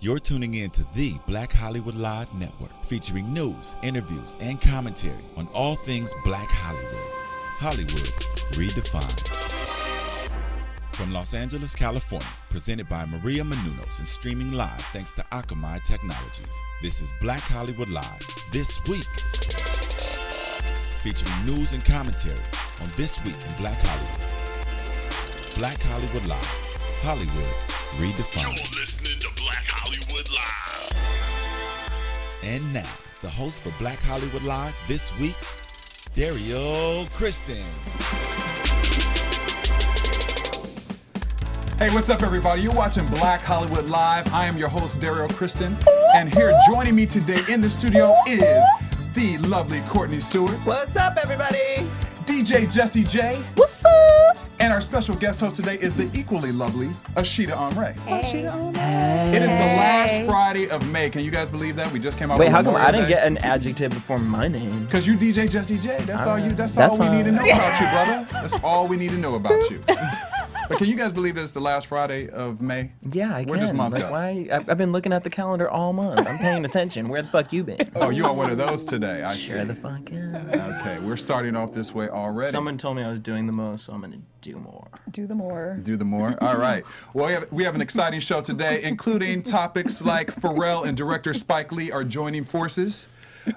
You're tuning in to the Black Hollywood Live Network, featuring news, interviews, and commentary on all things Black Hollywood. Hollywood redefined. From Los Angeles, California, presented by Maria Menounos and streaming live thanks to Akamai Technologies. This is Black Hollywood Live, This Week, featuring news and commentary on This Week in Black Hollywood. Black Hollywood Live, Hollywood redefined. You're listening to Black Hollywood Live. And now, the host for Black Hollywood Live This Week, Derrial Christon. Hey, what's up, everybody? You're watching Black Hollywood Live. I am your host, Derrial Christon, and here joining me today in the studio is the lovely Courtney Stewart. What's up, everybody? DJ Jessie J. What's up? And our special guest host today is the equally lovely Ashita Omre. Hey. It is the last Friday of May. Can you guys believe that? We just came out Wait, with how come Memorial I didn't Day. get an adjective before my name? Because you DJ Jessie J. That's all you. That's That's all we fine. need to know about you, brother. That's all we need to know about you. But can you guys believe that it's the last Friday of May? Yeah, I Where'd can. this month Like, go? why? I've been looking at the calendar all month. I'm paying attention. Where the fuck you been? Oh, you are one of those today. I see. Sure the fuck yeah. Okay, we're starting off this way already. Someone told me I was doing the most, so I'm gonna do more. Do the more. Do the more? All right. Well, we have an exciting show today, including topics like Pharrell and director Spike Lee are joining forces,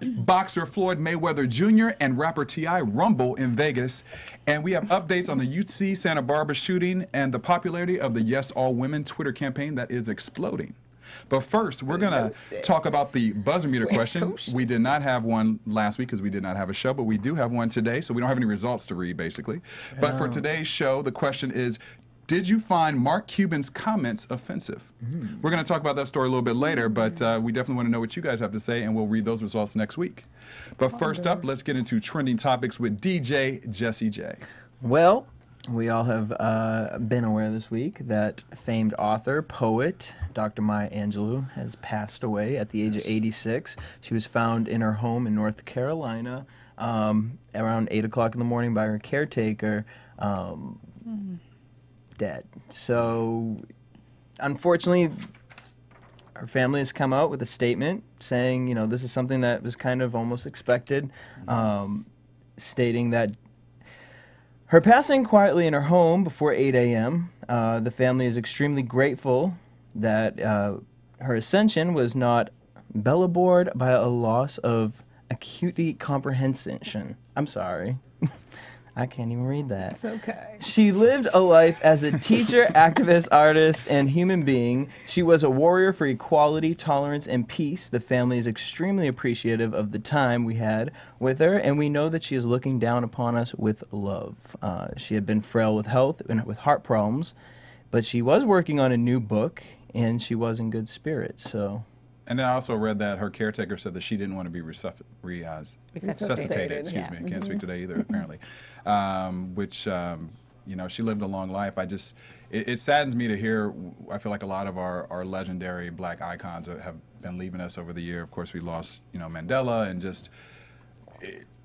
boxer Floyd Mayweather Jr. and rapper T.I. rumble in Vegas, and we have updates on the UC Santa Barbara shooting and the popularity of the YesAllWomen Twitter campaign that is exploding. But first, we're going to talk about the buzzer meter question. We did not have one last week because we did not have a show, but we do have one today, so we don't have any results to read, basically. But for today's show, the question is, did you find Mark Cuban's comments offensive? We're going to talk about that story a little bit later, but we definitely want to know what you guys have to say, and we'll read those results next week. But first up, let's get into trending topics with DJ Jessie J. Well, we all have been aware this week that famed author, poet, Dr. Maya Angelou has passed away at the age of 86. She was found in her home in North Carolina around 8 o'clock in the morning by her caretaker, dead. So, unfortunately, her family has come out with a statement saying, you know, this is something that was kind of almost expected, stating that her passing quietly in her home before 8 a.m., the family is extremely grateful that her ascension was not bellowed by a loss of acuity comprehension. I'm sorry. I can't even read that. It's okay. She lived a life as a teacher, activist, artist, and human being. She was a warrior for equality, tolerance, and peace. The family is extremely appreciative of the time we had with her, and we know that she is looking down upon us with love. She had been frail with health and with heart problems, but she was working on a new book, and she was in good spirits. So. And then I also read that her caretaker said that she didn't want to be resuscitated. Excuse me, I can't speak today either, apparently. Which, you know, she lived a long life. It saddens me to hear. I feel like a lot of our legendary black icons have been leaving us over the year. Of course, we lost, you know, Mandela, and just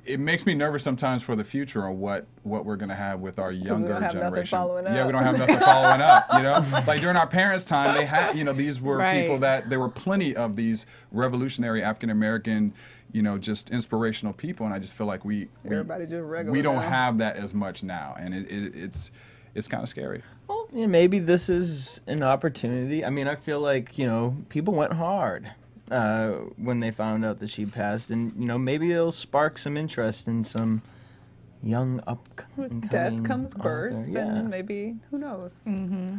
it makes me nervous sometimes for the future on what we're going to have with our younger generation. Yeah, we don't have nothing following up, you know? Like during our parents' time, they had, you know, these were people that, there were plenty of these revolutionary African-American, you know, just inspirational people, and I just feel like we don't have that as much now, and it's kind of scary. Well, yeah, maybe this is an opportunity. I mean, I feel like, you know, people went hard when they found out that she passed, and you know, maybe it'll spark some interest in some young upcoming Death comes birth, author. and maybe, who knows,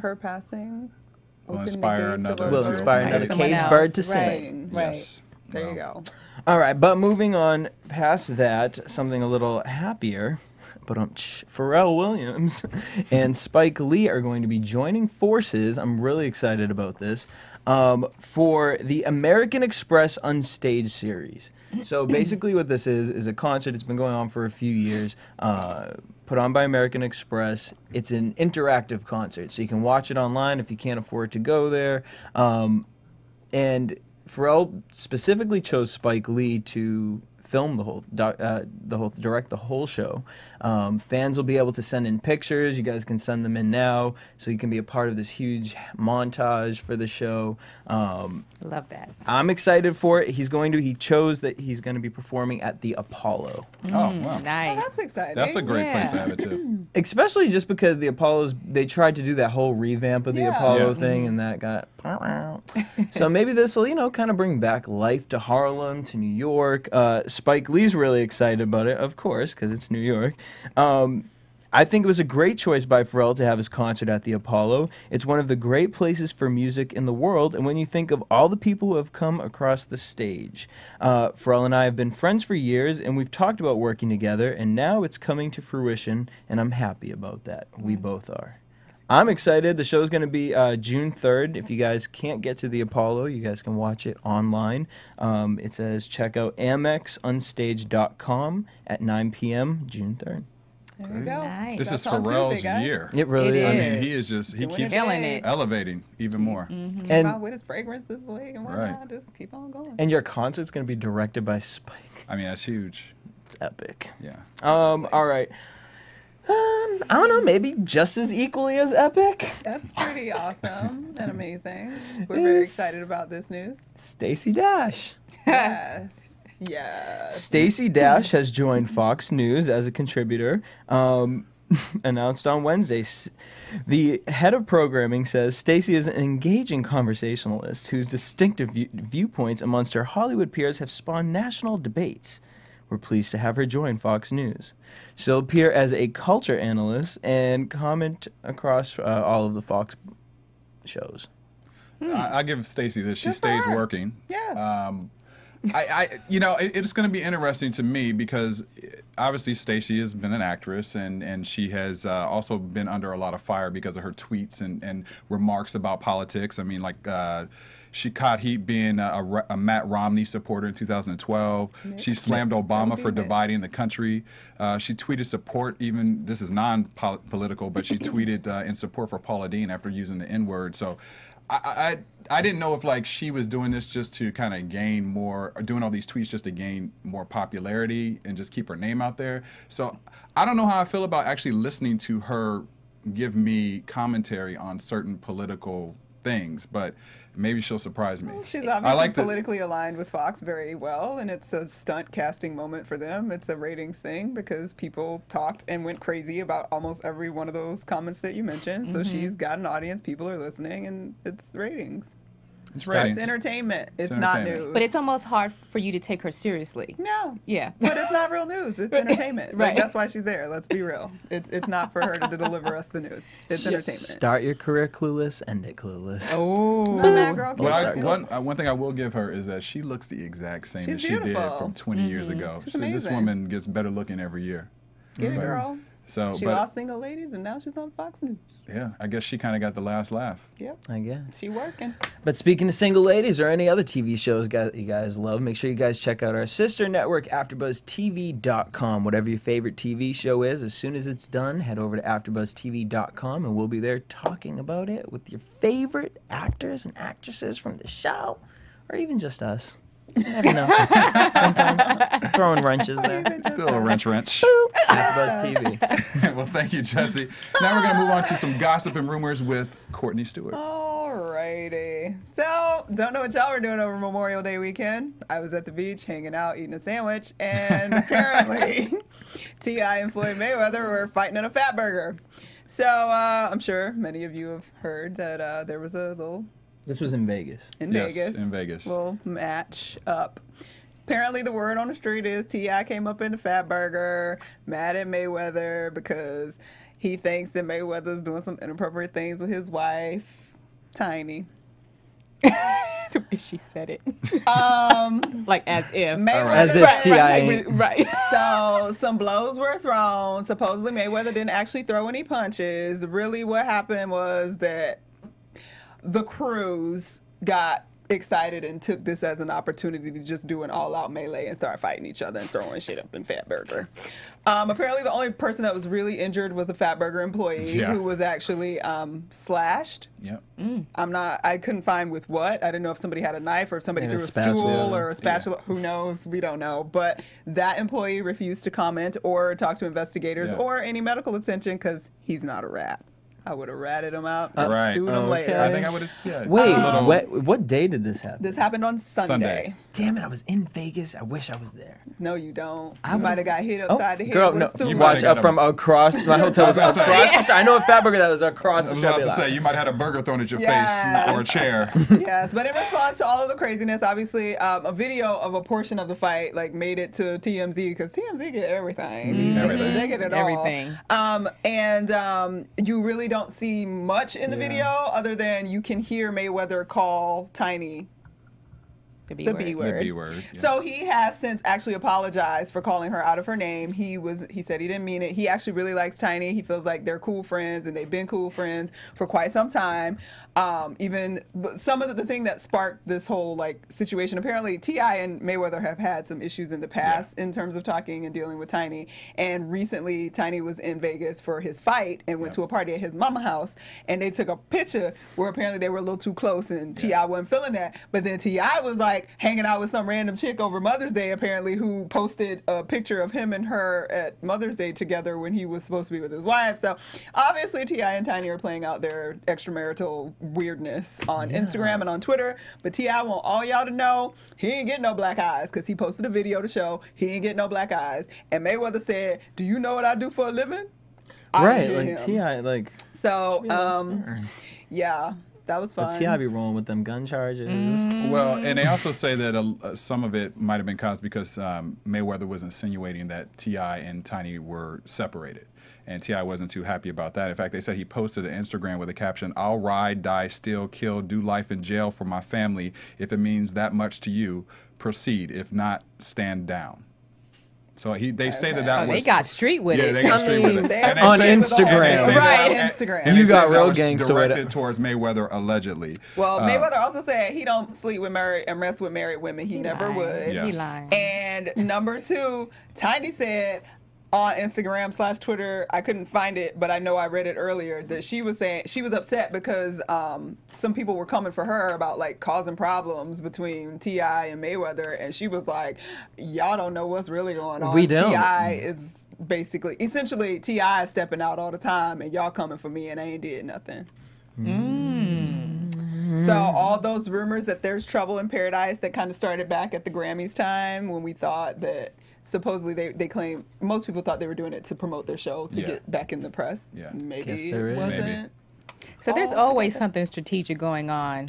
her passing Will inspire another cage bird to sing. Right. Yes. There you go. All right, but moving on past that, something a little happier. But Pharrell Williams and Spike Lee are going to be joining forces. I'm really excited about this. For the American Express Unstage series. So basically what this is a concert. It's been going on for a few years, put on by American Express. It's an interactive concert, so you can watch it online if you can't afford to go there. And Pharrell specifically chose Spike Lee to film direct the whole show. Fans will be able to send in pictures. You guys can send them in now, so you can be a part of this huge montage for the show. Love that. I'm excited for it. He chose that he's going to be performing at the Apollo. Oh, wow. Nice. Oh, that's exciting. That's a great place to Yeah. have it, too. Especially just because the Apollos, they tried to do that whole revamp of the Yeah. Apollo Yeah. thing, and that got... So maybe this will, kind of bring back life to Harlem, to New York. Spike Lee's really excited about it, of course, because it's New York. I think it was a great choice by Pharrell to have his concert at the Apollo. It's one of the great places for music in the world, and when you think of all the people who have come across the stage. Pharrell and I have been friends for years, and we've talked about working together, and now it's coming to fruition, and I'm happy about that. We both are. I'm excited. The show's going to be June 3rd. If you guys can't get to the Apollo, you guys can watch it online. It says check out amexunstage.com at 9 p.m. June 3rd. There you go. Nice. This That's is on Pharrell's Tuesday, guys. year. It really It I is. mean, he is just, he Doing keeps it Killing big. it. elevating even more. And Wow, with his fragrance this week and whatnot, Right. just keep on going. and your concert's going to be directed by Spike. I mean, that's huge. It's epic. Yeah. All right. I don't know, maybe just as equally as epic. That's pretty awesome and amazing. We're very Yes. excited about this news. Stacey Dash. Yes. Yes. Stacey Dash has joined Fox News as a contributor. Announced on Wednesday. The head of programming says Stacey is an engaging conversationalist whose distinctive viewpoints amongst her Hollywood peers have spawned national debates. We're pleased to have her join Fox News. She'll appear as a culture analyst and comment across all of the Fox shows. I give Stacey this. She Good for stays her. working. Yes. It's going to be interesting to me because obviously Stacey has been an actress and she has also been under a lot of fire because of her tweets and remarks about politics. I mean, she caught heat being a Matt Romney supporter in 2012. She slammed Obama for dividing the country. She tweeted support, even, this is non-political, but she tweeted in support for Paula Deen after using the N-word. So I didn't know if she was doing this just to kind of gain more, or doing all these tweets just to gain more popularity and just keep her name out there. So I don't know how I feel about actually listening to her give me commentary on certain political things, but maybe she'll surprise me. Well, she's I obviously like politically aligned with Fox very well, and it's a stunt casting moment for them. It's a ratings thing because people talked and went crazy about almost every one of those comments that you mentioned. So she's got an audience, people are listening, and it's ratings. It's It's ratings. entertainment. It's not entertainment. news. But it's almost hard for you to take her seriously. no. Yeah. But it's not real news. It's entertainment. Right. That's why she's there. Let's be real. It's not for her to deliver us the news. It's entertainment. Start your career clueless, end it clueless. Oh. Not mad girl. But Keep it. one thing I will give her is that she looks the exact same She's as she did beautiful. from 20 years ago. She's So this amazing. woman gets better looking every year. Get it, girl. So, She but lost single ladies, and now she's on Fox News. yeah, I guess she kind of got the last laugh. Yep. I guess. She working. But speaking of single ladies or any other TV shows you guys love, make sure you guys check out our sister network, AfterBuzzTV.com. Whatever your favorite TV show is, as soon as it's done, head over to AfterBuzzTV.com, and we'll be there talking about it with your favorite actors and actresses from the show, or even just us. You never know. Sometimes throwing wrenches there. A little wrench. AfterBuzz TV. Well, thank you, Jesse. Now we're going to move on to some gossip and rumors with Courtney Stewart. Alrighty. So, don't know what y'all were doing over Memorial Day weekend. I was at the beach hanging out, eating a sandwich, and apparently T.I. and Floyd Mayweather were fighting in a fat burger. So, I'm sure many of you have heard that there was a little This was in Vegas. Yes, in Vegas. little match up. Apparently, the word on the street is T.I. came up in the fat burger, mad at Mayweather because he thinks that Mayweather's doing some inappropriate things with his wife, Tiny. The way she said it. Like as if. Mayweather, As if T.I. ain't. Right. So some blows were thrown. Supposedly Mayweather didn't actually throw any punches. Really what happened was that the crews got excited and took this as an opportunity to just do an all-out melee and start fighting each other and throwing shit up in Fatburger. Apparently, the only person that was really injured was a Fatburger employee who was actually slashed. Yep. I couldn't find with what. I didn't know if somebody had a knife or if somebody threw a stool or a spatula. Who knows? We don't know. But that employee refused to comment or talk to investigators or any medical attention because he's not a rat. I would have ratted him out and sued him later. I think I would have. Wait, what day did this happen? This happened on Sunday. Damn it, I was in Vegas. I wish I was there. No, you don't. You might have got hit upside the head. Girl, with no. a stool. You watch up from across. My hotel was across the street. I know a Fatburger that was across the I was street. about to say, you might have had a burger thrown at your face or a chair. Yes, but in response to all of the craziness, obviously, a video of a portion of the fight made it to TMZ because TMZ get everything. They get it all. And you really don't see much in the video other than you can hear Mayweather call Tiny the B word. The B word. Yeah. So he has since actually apologized for calling her out of her name. He said he didn't mean it. He actually really likes Tiny. He feels like they're cool friends and they've been cool friends for quite some time. Even some of the thing that sparked this whole situation, apparently T.I. and Mayweather have had some issues in the past in terms of talking and dealing with Tiny. And recently Tiny was in Vegas for his fight and went to a party at his mama house, and they took a picture where apparently they were a little too close and T.I. wasn't feeling that. But then T.I. was hanging out with some random chick over Mother's Day apparently, who posted a picture of him and her at Mother's Day together when he was supposed to be with his wife. So obviously T.I. and Tiny are playing out their extramarital weirdness on Instagram and on Twitter, but T.I. want all y'all to know he ain't getting no black eyes because he posted a video to show he ain't getting no black eyes. And Mayweather said, "Do you know what I do for a living?" Right, T.I. So, yeah. That was fun. T.I. be rolling with them gun charges. Well, and they also say that some of it might have been caused because Mayweather was insinuating that T.I. and Tiny were separated. And T.I. wasn't too happy about that. In fact, they said he posted an Instagram with a caption, "I'll ride, die, steal, kill, do life in jail for my family. If it means that much to you, proceed. If not, stand down." So they say that was... They got street with it. Yeah, they got street with it. And on say, Instagram. Right, Instagram. And you they got said real that was gangster with directed it. towards Mayweather, allegedly. Well, Mayweather also said he don't sleep with married and rest with married women. He never lying. would. Yeah. He lying. And number two, Tiny said on Instagram/Twitter, I couldn't find it, but I know I read it earlier, that she was saying she was upset because some people were coming for her about causing problems between T.I. and Mayweather, and she was like, y'all don't know what's really going on. We don't. T.I. is essentially T.I. is stepping out all the time, and y'all coming for me, and I ain't did nothing. So all those rumors that there's trouble in paradise that kind of started back at the Grammys time when we thought that supposedly they claim, most people thought they were doing it to promote their show to get back in the press. Yeah. Maybe Guess there it is. wasn't. Maybe. So there's always something strategic going on.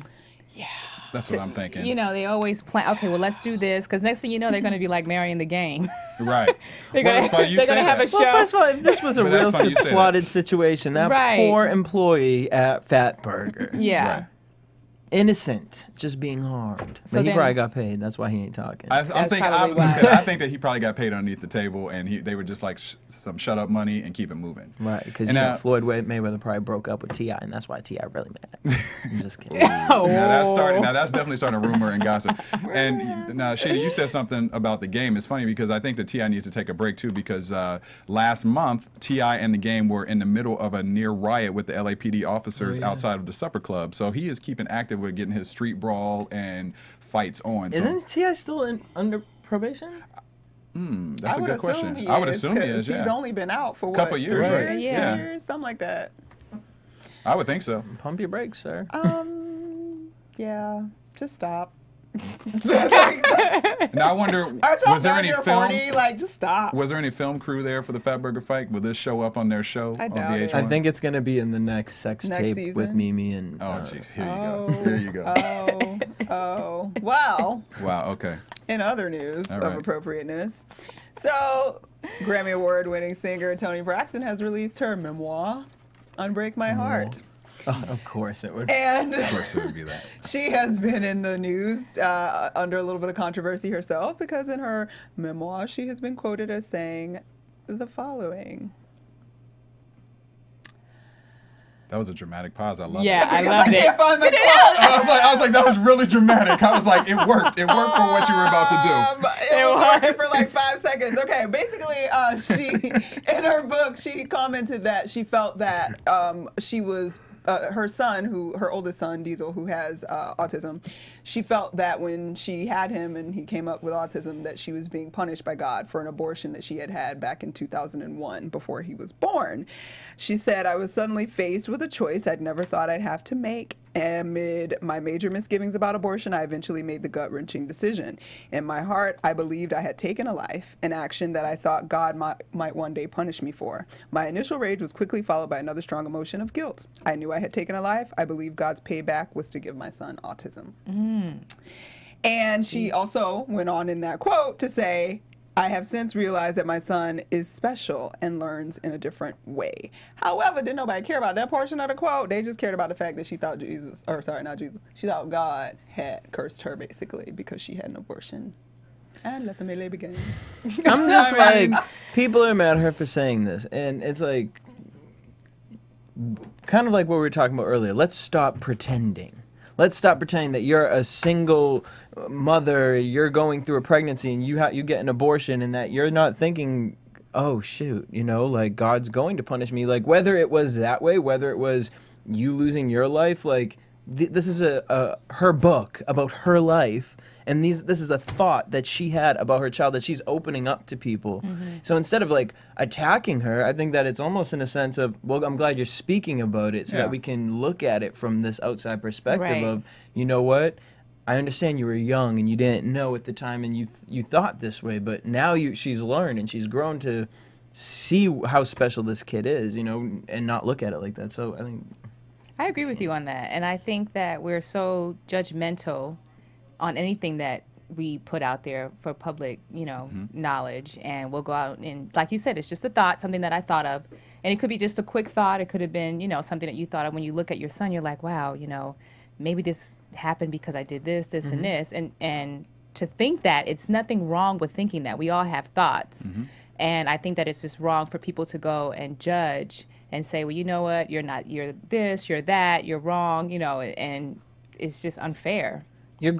Yeah. That's what I'm thinking. They always plan, okay, well, let's do this, because next thing you know, they're going to be like marrying the game. Right. They're going to have a show. Well, first of all, if this was a But that's real funny you say that. plotted situation, that poor employee at Fatburger. Yeah. Right. Innocent, just being harmed. So But he then- probably got paid. That's why he ain't talking. I That's think probably I was gonna why. say that. I think that he probably got paid underneath the table, and they were just some shut up money and keep it moving. Right, because And now- Floyd Mayweather probably broke up with T.I., and that's why T.I. really mad. I'm just kidding. Oh. Now that's definitely starting a rumor and gossip. And now, Shady, you said something about the game. It's funny because I think that T.I. needs to take a break too, because last month T.I. and the game were in the middle of a near riot with the LAPD officers outside of the Supper Club. So he is keeping active with getting his street brawl and fights on. Isn't T.I. still under probation? That's a good question. He I would is, assume he is. 'cause Yeah. He's only been out for Couple what, years, 3 right? years, Yeah. 2 years, something like that. I would think so. Pump your brakes, sir. Yeah, just stop. Now I wonder, Aren't y'all was there done any your film? 40? Just stop. Was there any film crew there for the Fatburger fight? Will this show up on their show I on doubt it. VH1? I think it's going to be in the next sex Next tape season? with Mimi and... Oh, jeez. Here you go. There you go. Well, Wow. Okay. in other news All of right. appropriateness, so Grammy Award-winning singer Toni Braxton has released her memoir, Unbreak My Heart. Oh, of course it would. And Of course it would be that. she has been in the news under a little bit of controversy herself because in her memoir she has been quoted as saying the following. That was a dramatic pause. I love Yeah, it. I loved it. can't find my quote. I was like, that was really dramatic. I was like, it worked. It worked for what you were about to do. It was working for like 5 seconds. Okay, basically, she in her book she commented that she felt that she was. Her son, her oldest son, Diesel, who has autism, she felt that when she had him and he came up with autism, that she was being punished by God for an abortion that she had back in 2001 before he was born. She said, I was suddenly faced with a choice I'd never thought I'd have to make. Amid my major misgivings about abortion, I eventually made the gut-wrenching decision. In my heart, I believed I had taken a life, an action that I thought God might one day punish me for. My initial rage was quickly followed by another strong emotion of guilt. I knew I had taken a life. I believed God's payback was to give my son autism. And she also went on in that quote to say, I have since realized that my son is special and learns in a different way. However, didn't nobody care about that portion of the quote. They just cared about the fact that she thought she thought God had cursed her basically because she had an abortion. And let the melee begin. I'm just like, people are mad at her for saying this, and it's like, kind of like what we were talking about earlier. Let's stop pretending. Let's stop pretending that you're a single mother, you're going through a pregnancy, and you get an abortion, and that you're not thinking, oh shoot, like God's going to punish me. Like whether it was that way, whether it was you losing your life, like this is her book about her life, and this is a thought that she had about her child that she's opening up to people. So instead of like attacking her, I think that it's almost in a sense of, well, I'm glad you're speaking about it so that we can look at it from this outside perspective of, you know what, I understand you were young and you didn't know at the time and you thought this way, but now she's learned and she's grown to see how special this kid is, and not look at it like that. So I think I agree with you on that, and I think that we're so judgmental on anything that we put out there for public, knowledge, and we'll go out and, like you said, it's just a thought, something that I thought of, and it could be just a quick thought. It could have been, something that you thought of when you look at your son. You're like, wow, maybe this happened because I did this, and this, and to think that it's nothing wrong with thinking that. We all have thoughts, and I think that it's just wrong for people to go and judge and say, well, you know what, you're this, you're that, you're wrong, and it's just unfair. Your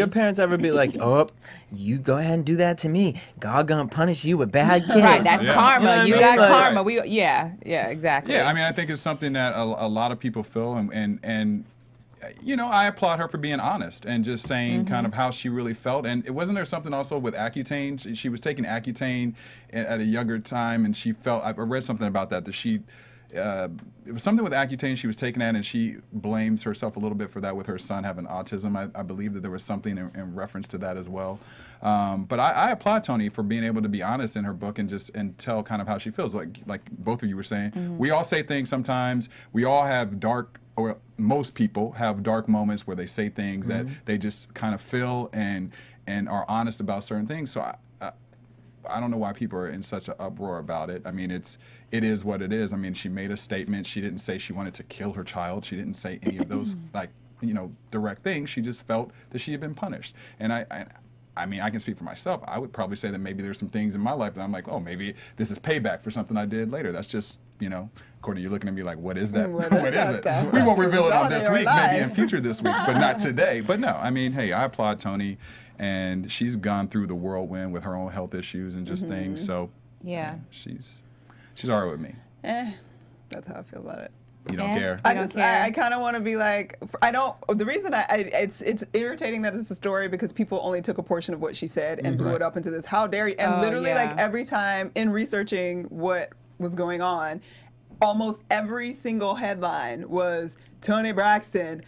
parents ever be like, oh, you go ahead and do that to me. God gonna punish you with bad kids. Right, that's karma. You got karma. Yeah, exactly. Yeah, I mean, I think it's something that a lot of people feel, and I applaud her for being honest and just saying kind of how she really felt. And wasn't there something also with Accutane? She was taking Accutane at a younger time, and she felt, I read something about that she, it was something with Accutane she was taking that, and she blames herself a little bit for that with her son having autism. I believe that there was something in reference to that as well. But I applaud Toni for being able to be honest in her book and tell kind of how she feels. Like both of you were saying, we all say things sometimes. We all have or most people have dark moments where they say things that they just kind of feel and are honest about certain things. So I don't know why people are in such an uproar about it. I mean, it is what it is. I mean, she made a statement. She didn't say she wanted to kill her child. She didn't say any of those direct things. She just felt that she had been punished. And I mean, I can speak for myself. I would probably say that maybe there's some things in my life that I'm like, oh, maybe this is payback for something I did later. That's just, Courtney, you're looking at me like, what is that? What is it? We won't reveal it on this week, maybe in future this weeks, but not today. But no, I mean, hey, I applaud Toni, and she's gone through the whirlwind with her own health issues and just things. So yeah, she's all right with me. That's how I feel about it. You don't care? I kind of want to be like, the reason it's irritating that it's a story because people only took a portion of what she said and blew it up into this, how dare you? And literally like every time in researching what was going on, almost every single headline was Toni Braxton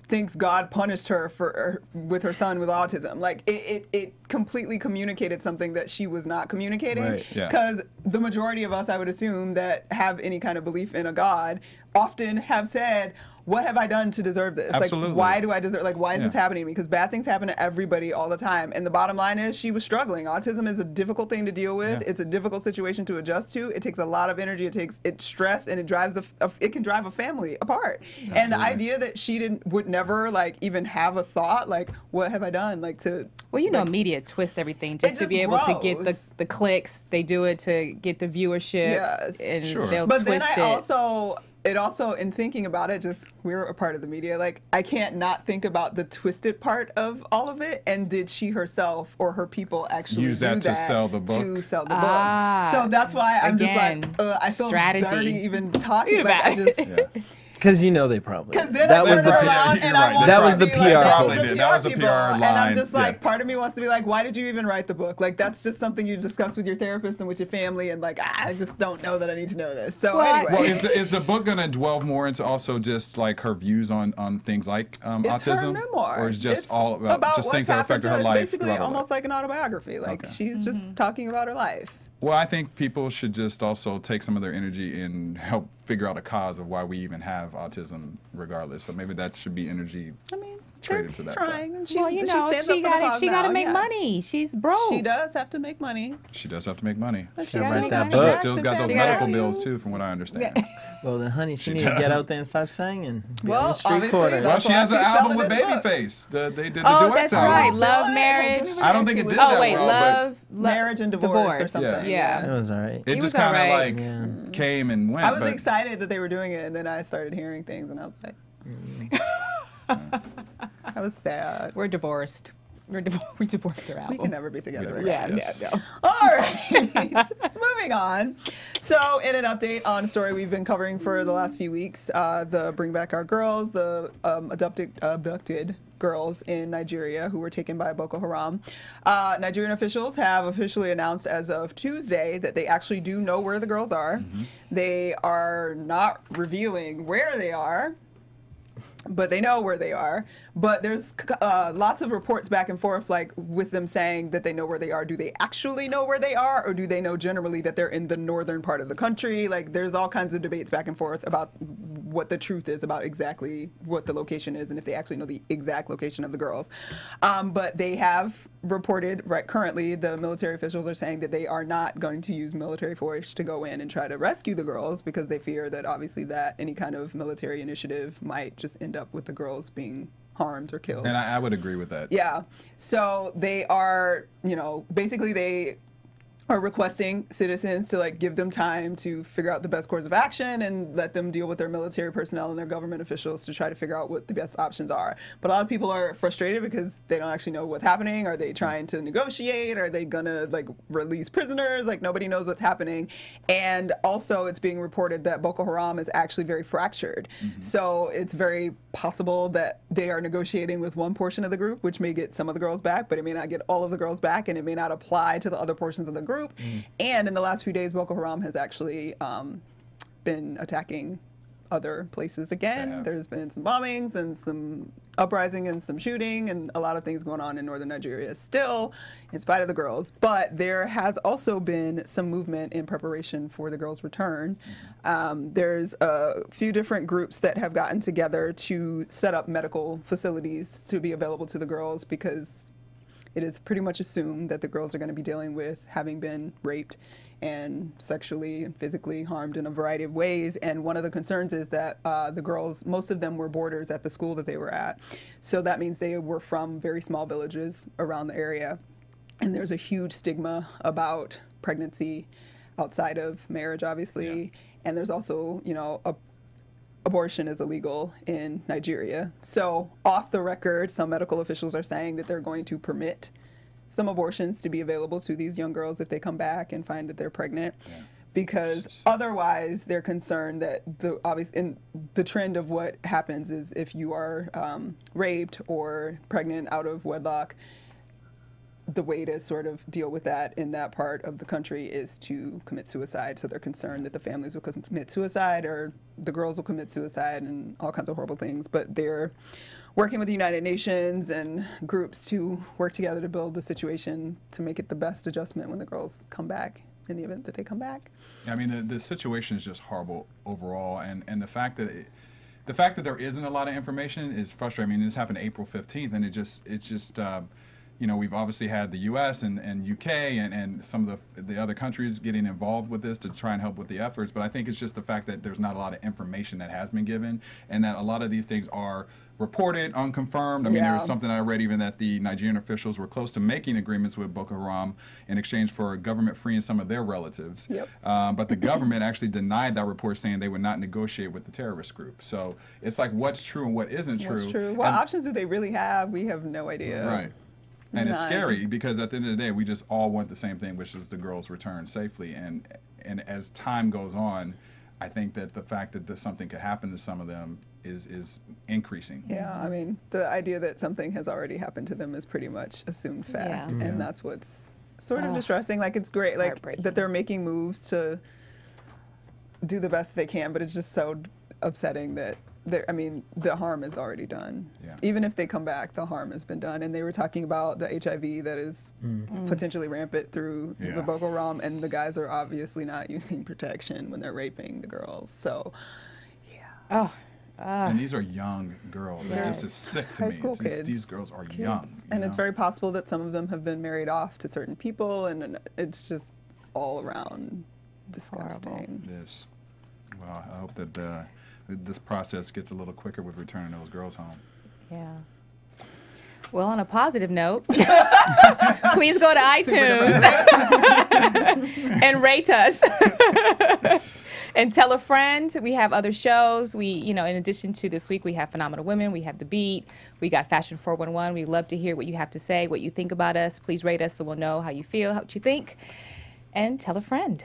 thinks God punished her with her son with autism. Like it completely communicated something that she was not communicating. Right. Yeah. Because the majority of us, I would assume, that have any kind of belief in a God often have said, what have I done to deserve this? Absolutely. Like, why do I deserve, why is this happening to me? Because bad things happen to everybody all the time. And the bottom line is she was struggling. Autism is a difficult thing to deal with. It's a difficult situation to adjust to. It takes a lot of energy. It's stress, and it can drive a family apart. Absolutely. And the idea that she would never even have a thought, what have I done? Well, media twists everything just to be able to get the clicks. They do it to get the viewership. Yes. And sure. they'll but twist then I also it also, in thinking about it, just we're a part of the media. Like, I can't not think about the twisted part of all of it. And did she herself or her people actually use that to sell the book? To sell the book. So that's why I'm again, just like, I feel strategy. dirty even talking about it. Because you know they probably. Because then that I was turn the around and I want that to was the be PR. like, That was the PR people. line. And I'm just like, Yeah. part of me wants to be like, why did you even write the book? Like, that's just something you discuss with your therapist and with your family, and like, I just don't know that I need to know this. So Well, anyway. Well, is the book going to delve more into also just like her views on things like It's autism? her memoir. Or is just It's all about just things what's that happened affected to her life? It's basically throughout her almost life? like an autobiography. Like, Okay. she's just talking about her life. Well, I think people should just also take some of their energy and help figure out a cause of why we even have autism, regardless. So maybe that should be energy I mean, traded to they're that trying. side. And she's, Well, she you know, stands she up for the cause got to now, make yes. money. She's broke. She does have to make money. She does have to make money. But she Gotta has to write make that money. book. She She still's has got to those pay medical her bills bills. too, from what I understand. Yeah. Well, then, honey, she She needs to get does. out there and start singing. Be Well, on the street obviously, corner. Well, that's she why has an she's album with selling this book. Babyface. They did the Oh, duet that's album. right. Oh, Love, really? marriage. I don't think it did Oh, that wait, well, love, Marriage and divorce or something. Yeah. Yeah. It was all right. It He just was kind of alright. like Yeah. came and went. I was but excited that they were doing it, and then I started hearing things, and I was like, I was sad. We're divorced. We divorced their album. We can never be together We again. divorced, yes. no. All right, moving on. So, in an update on a story we've been covering for the last few weeks, the Bring Back Our Girls, the abducted girls in Nigeria who were taken by Boko Haram. Nigerian officials have officially announced as of Tuesday that they actually do know where the girls are. They are not revealing where they are, but they know where they are. But there's lots of reports back and forth, like with them saying that they know where they are. Do they actually know where they are, or do they know generally that they're in the northern part of the country? Like, there's all kinds of debates back and forth about what the truth is about exactly what the location is and if they actually know the exact location of the girls. But they have reported, right, currently the military officials are saying that they are not going to use military force to go in and try to rescue the girls, because they fear that obviously that any kind of military initiative might just end up with the girls being harmed or killed. And I would agree with that. Yeah. So they are, basically they are requesting citizens to like give them time to figure out the best course of action and let them deal with their military personnel and their government officials to try to figure out what the best options are. But a lot of people are frustrated because they don't actually know what's happening. Are they trying to negotiate? Are they gonna like release prisoners? Like, nobody knows what's happening. And also it's being reported that Boko Haram is actually very fractured. So it's very possible that they are negotiating with one portion of the group, which may get some of the girls back, but it may not get all of the girls back, and it may not apply to the other portions of the group. And in the last few days, Boko Haram has actually been attacking other places again. Yeah. There's been some bombings and some uprising and some shooting and a lot of things going on in northern Nigeria still, in spite of the girls. But there has also been some movement in preparation for the girls' return. There's a few different groups that have gotten together to set up medical facilities to be available to the girls, because it is pretty much assumed that the girls are going to be dealing with having been raped and sexually and physically harmed in a variety of ways. And one of the concerns is that the girls, most of them were boarders at the school that they were at. So that means they were from very small villages around the area. And there's a huge stigma about pregnancy outside of marriage, obviously. Yeah. And there's also, abortion is illegal in Nigeria. So off the record, some medical officials are saying that they're going to permit some abortions to be available to these young girls if they come back and find that they're pregnant. Yeah. Because otherwise they're concerned that the trend of what happens is if you are raped or pregnant out of wedlock, the way to sort of deal with that in that part of the country is to commit suicide. So they're concerned that the families will commit suicide or the girls will commit suicide and all kinds of horrible things. But they're working with the United Nations and groups to work together to build the situation to make it the best adjustment when the girls come back, in the event that they come back. I mean, the situation is just horrible overall, and the fact that there isn't a lot of information is frustrating. I mean, this happened April 15th, and it's just we've obviously had the U.S. and UK and some of the other countries getting involved with this to try and help with the efforts. But I think it's just the fact that there's not a lot of information that has been given, and that a lot of these things are reported, unconfirmed. I mean, there was Yeah. something I read even that the Nigerian officials were close to making agreements with Boko Haram in exchange for government freeing some of their relatives. Yep. But the government actually denied that report, saying they would not negotiate with the terrorist group. So it's like what's true and what isn't true. What's true? What And- options do they really have? We have no idea. Right. And it's None. scary because at the end of the day, we just all want the same thing, which is the girls return safely. And as time goes on, I think that the fact that something could happen to some of them is increasing. Yeah, I mean, the idea that something has already happened to them is pretty much assumed fact, Yeah. and that's what's sort of distressing. Like, it's great, like, Heartbreaking. that they're making moves to do the best they can, but it's just so upsetting that I mean, the harm is already done. Yeah. Even if they come back, the harm has been done. And they were talking about the HIV that is potentially rampant through Yeah. the Boko Haram, and the guys are obviously not using protection when they're raping the girls. So, Oh, And these are young girls. It just is sick to high me. school These- kids. These girls are kids. young. And you it's know? very possible that some of them have been married off to certain people, and it's just all around disgusting. It is. Well, I hope that this process gets a little quicker with returning those girls home. yeah. Well, on a positive note, please go to iTunes and rate us. And tell a friend. We have other shows. We, in addition to this week, we have Phenomenal Women. We have The Beat. We got Fashion 411. We love to hear what you have to say, what you think about us. Please rate us so we'll know how you feel, what you think. And tell a friend.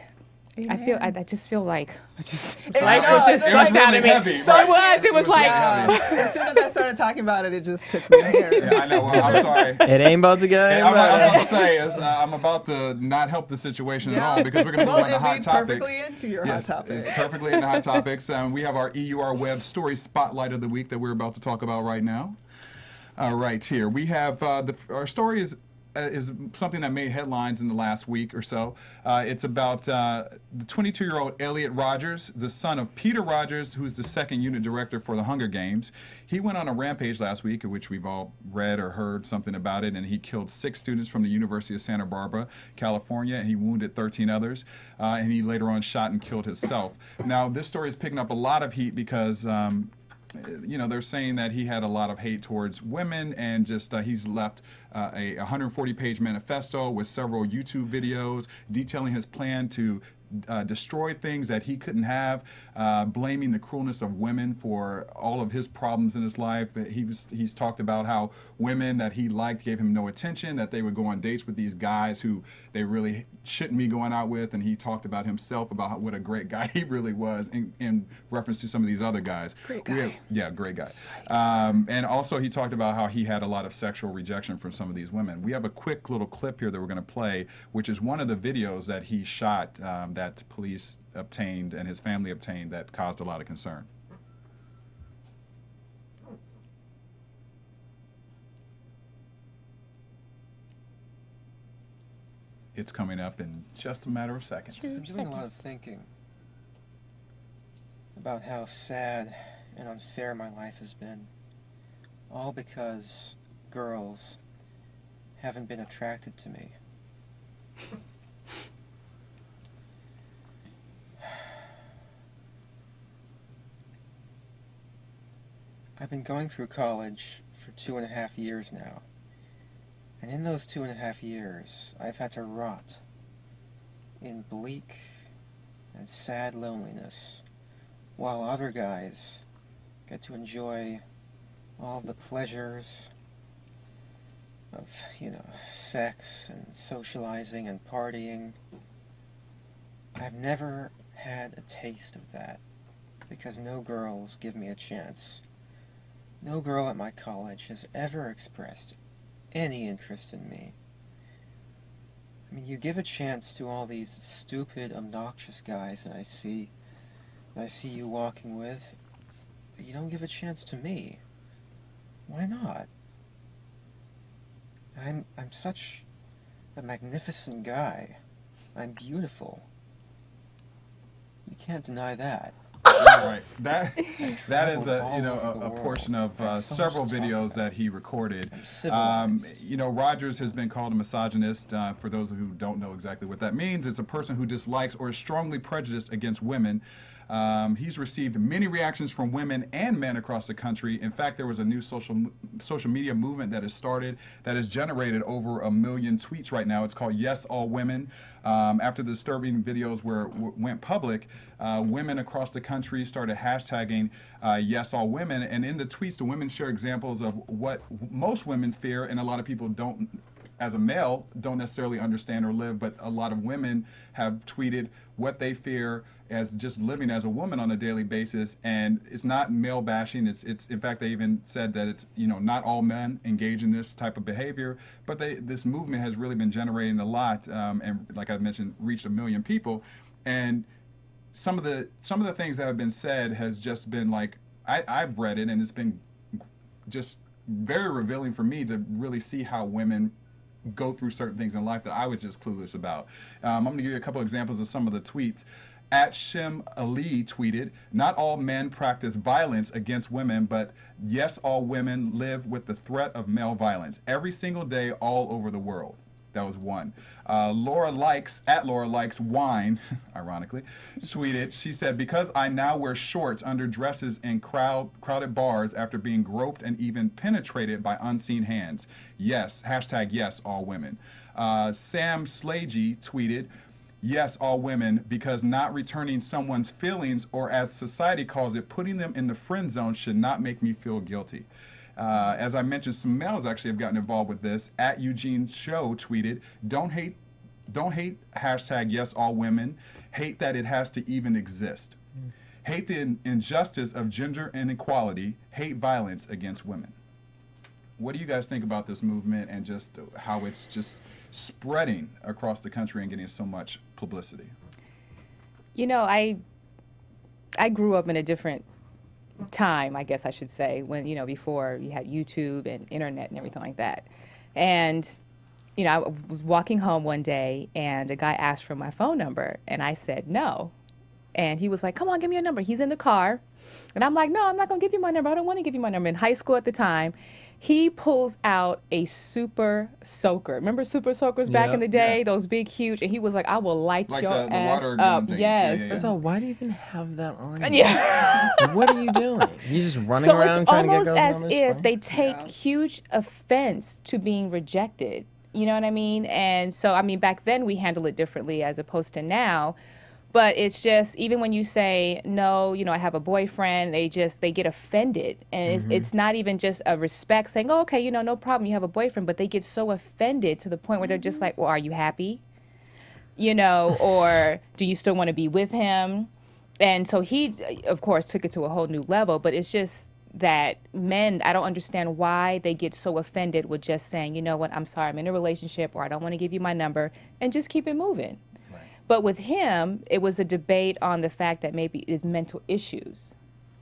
I just feel like It was just It was sucked out really of me. heavy, So right? it was like, really heavy. As soon as I started talking about it, it just took me here. Yeah, I know. Well, I'm sorry. It ain't about to get Hey, any I'm better. about to say is I'm about to not help the situation at all because we're going to move on to it hot leads topics. perfectly into your Yes, hot topic. it's perfectly into hot topics. We have our EUR Web Story Spotlight of the Week that we're about to talk about right now. Right here. We have our story is something that made headlines in the last week or so. It's about the 22-year-old Elliot Rogers, the son of Peter Rogers, who's the second unit director for the Hunger Games. He went on a rampage last week, in which we've all read or heard something about it, and he killed 6 students from the University of Santa Barbara, California, and he wounded 13 others, and he later on shot and killed himself. Now, this story is picking up a lot of heat because they're saying that he had a lot of hate towards women, and just he's left a 140-page manifesto with several YouTube videos detailing his plan to destroy things that he couldn't have, blaming the cruelness of women for all of his problems in his life. He's talked about how women that he liked gave him no attention, that they would go on dates with these guys who they really shouldn't be going out with, and he talked about himself, about what a great guy he really was in reference to some of these other guys. Great guy. Great guy. And also he talked about how he had a lot of sexual rejection from some of these women. We have a quick little clip here that we're going to play, which is one of the videos that he shot that police obtained and his family obtained that caused a lot of concern. It's coming up in just a matter of seconds. I'm doing a lot of thinking about how sad and unfair my life has been. All because girls haven't been attracted to me. I've been going through college for 2.5 years now. And in those 2.5 years, I've had to rot in bleak and sad loneliness, while other guys get to enjoy all the pleasures of, sex and socializing and partying. I've never had a taste of that, because no girls give me a chance. No girl at my college has ever expressed any interest in me. I mean, you give a chance to all these stupid, obnoxious guys that I see you walking with, but you don't give a chance to me. Why not? I'm such a magnificent guy. I'm beautiful. You can't deny that. Right. That is a portion of several videos that he recorded. Rogers has been called a misogynist. For those who don't know exactly what that means, it's a person who dislikes or is strongly prejudiced against women. He's received many reactions from women and men across the country. In fact, there was a new social media movement that has started that has generated over 1 million tweets right now. It's called YesAllWomen. After the disturbing videos went public, women across the country started hashtagging YesAllWomen. And in the tweets, the women share examples of what most women fear, and a lot of people don't, as a male, don't necessarily understand or live, but a lot of women have tweeted what they fear as just living as a woman on a daily basis. And it's not male bashing. It's in fact, they even said that it's, not all men engage in this type of behavior, but this movement has really been generating a lot, and like I mentioned, reached 1 million people. And some of the things that have been said has just been like, I've read it, and it's been just very revealing for me to really see how women go through certain things in life that I was just clueless about. I'm going to give you a couple examples of some of the tweets. @Shem Ali tweeted, "Not all men practice violence against women, but yes, all women live with the threat of male violence every single day all over the world." That was one. Laura Likes Wine, ironically, tweeted, she said, "Because I now wear shorts under dresses in crowded bars after being groped and even penetrated by unseen hands. Yes, hashtag yes, all women." Sam Slagey tweeted, "Yes, all women, because not returning someone's feelings, or as society calls it, putting them in the friend zone, should not make me feel guilty." As I mentioned, some males actually have gotten involved with this. @Eugene Show tweeted, Don't hate hashtag yes, all women. Hate that it has to even exist. Hate the injustice of gender inequality. Hate violence against women." What do you guys think about this movement and just how it's just spreading across the country and getting so much publicity? I grew up in a different time, I guess I should say, when, before you had YouTube and internet and everything like that. And, I was walking home one day and a guy asked for my phone number and I said no. And he was like, "Come on, give me your number." He's in the car. And I'm like, "No, I'm not going to give you my number. I don't want to give you my number." In high school at the time, he pulls out a super soaker. Remember super soakers back in the day? Yeah. Those big, huge. And he was like, "I will light Like your the ass water up." gun things. Yes. Yeah. So why do you even have that on you? Yeah. What are you doing? You just running So around it's trying to get almost girls' as numbers? if Fine. they take huge offense to being rejected. You know what I mean? And so, back then we handle it differently as opposed to now. But it's just, even when you say, "No, I have a boyfriend," they get offended. And it's not even just a respect saying, "Oh, okay, no problem, you have a boyfriend." But they get so offended to the point where they're just like, "Well, are you happy? Or do you still want to be with him?" And so he, of course, took it to a whole new level. But it's just that men, I don't understand why they get so offended with just saying, "You know what, I'm sorry, I'm in a relationship," or "I don't want to give you my number," and just keep it moving. But with him, it was a debate on the fact that maybe it's mental issues.